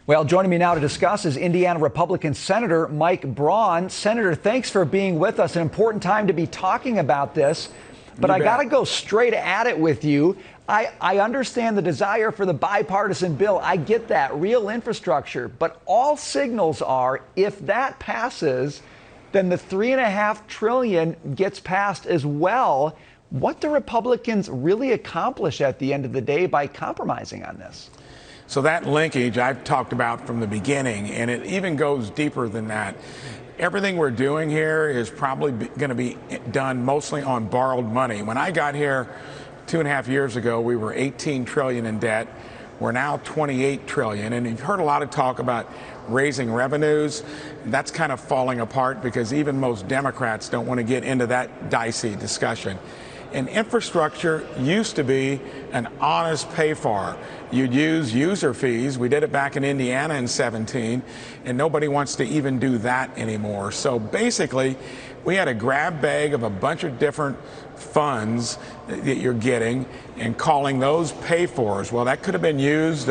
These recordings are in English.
Well, joining me now to discuss is Indiana Republican Senator Mike Braun. Senator, thanks for being with us. An important time to be talking about this, but I got to go straight at it with you. I understand the desire for the bipartisan bill. I get that, real infrastructure, but all signals are if that passes, then the $3.5 trillion gets passed as well. What do Republicans really accomplish at the end of the day by compromising on this? So that linkage I've talked about from the beginning, and it even goes deeper than that. Everything we're doing here is probably going to be done mostly on borrowed money. When I got here 2.5 years ago, we were 18 trillion in debt. We're now 28 trillion. And you've heard a lot of talk about raising revenues. That's kind of falling apart because even most Democrats don't want to get into that dicey discussion. And infrastructure used to be an honest pay for. You'd use user fees. We did it back in Indiana in 17, and nobody wants to even do that anymore. So basically, we had a grab bag of a bunch of different funds that you're getting and calling those pay-fors. Well, that could have been used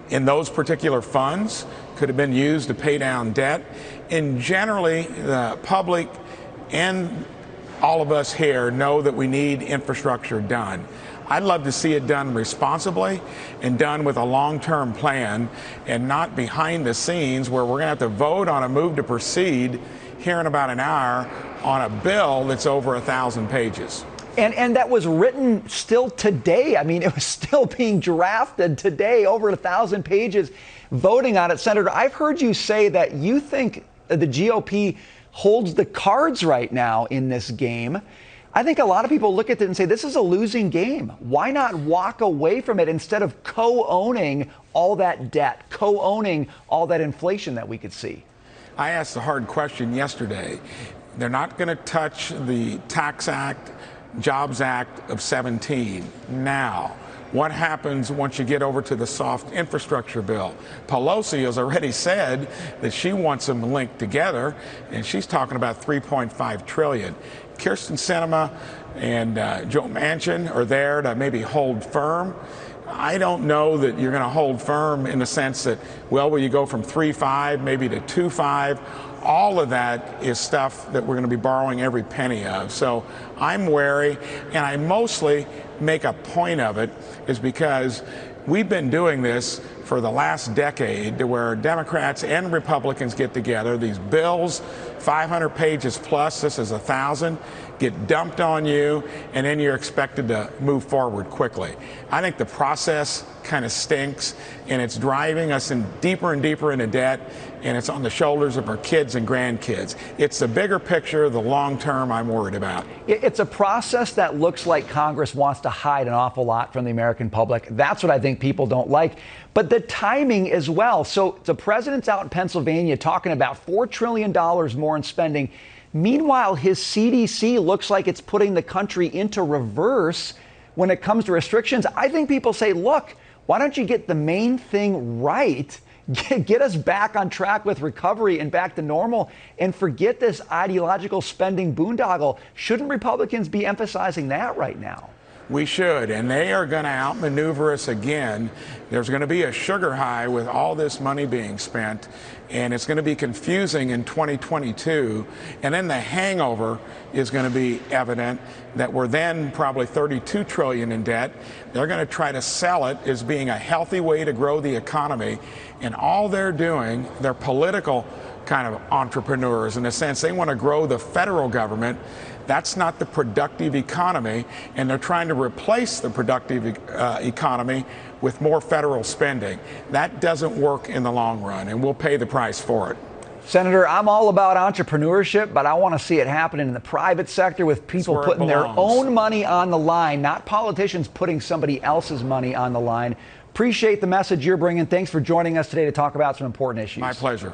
in those particular funds, could have been used to pay down debt. And generally, the public and all of us here know that we need infrastructure done. I'd love to see it done responsibly and done with a long-term plan and not behind the scenes where we're going to have to vote on a move to proceed here in about an hour on a bill that's over 1,000 pages. And that was written still today. I mean, it was still being drafted today, over 1,000 pages, voting on it. Senator, I've heard you say that you think the GOP holds the cards right now in this game. I think a lot of people look at it and say, this is a losing game. Why not walk away from it instead of co-owning all that debt, co-owning all that inflation that we could see? I asked the hard question yesterday. They're not going to touch the Tax Act, Jobs Act of 17 now. What happens once you get over to the soft infrastructure bill? Pelosi has already said that she wants them linked together, and she's talking about $3.5 trillion. Kirsten Sinema and Joe Manchin are there to maybe hold firm. I don't know that you're going to hold firm in the sense that, well, will you go from 3.5 maybe to 2.5? All of that is stuff that we're going to be borrowing every penny of. So I'm wary, and I mostly make a point of it is because we've been doing this for the last decade to where Democrats and Republicans get together. These bills, 500 pages plus, this is 1,000, get dumped on you, and then you're expected to move forward quickly. I think the process kind of stinks, and it's driving us in deeper and deeper into debt, and it's on the shoulders of our kids and grandkids. It's the bigger picture, the long term, I'm worried about. It's a process that looks like Congress wants to hide an awful lot from the American public. That's what I think people don't like. But the timing as well. So the president's out in Pennsylvania talking about $4 trillion more in spending. Meanwhile, his CDC looks like it's putting the country into reverse when it comes to restrictions. I think people say, look, why don't you get the main thing right? Get us back on track with recovery and back to normal and forget this ideological spending boondoggle. Shouldn't Republicans be emphasizing that right now? We should, and they are going to outmaneuver us again. There's going to be a sugar high with all this money being spent, and it's going to be confusing in 2022. And then the hangover is going to be evident that we're then probably 32 trillion in debt. They're going to try to sell it as being a healthy way to grow the economy, and all they're doing, they're political kind of entrepreneurs in a sense. They want to grow the federal government. That's not the productive economy, and they're trying to replace the productive economy with more federal spending. That doesn't work in the long run, and we'll pay the price for it. Senator, I'm all about entrepreneurship, but I want to see it happening in the private sector with people putting their own money on the line, not politicians putting somebody else's money on the line. Appreciate the message you're bringing. Thanks for joining us today to talk about some important issues. My pleasure.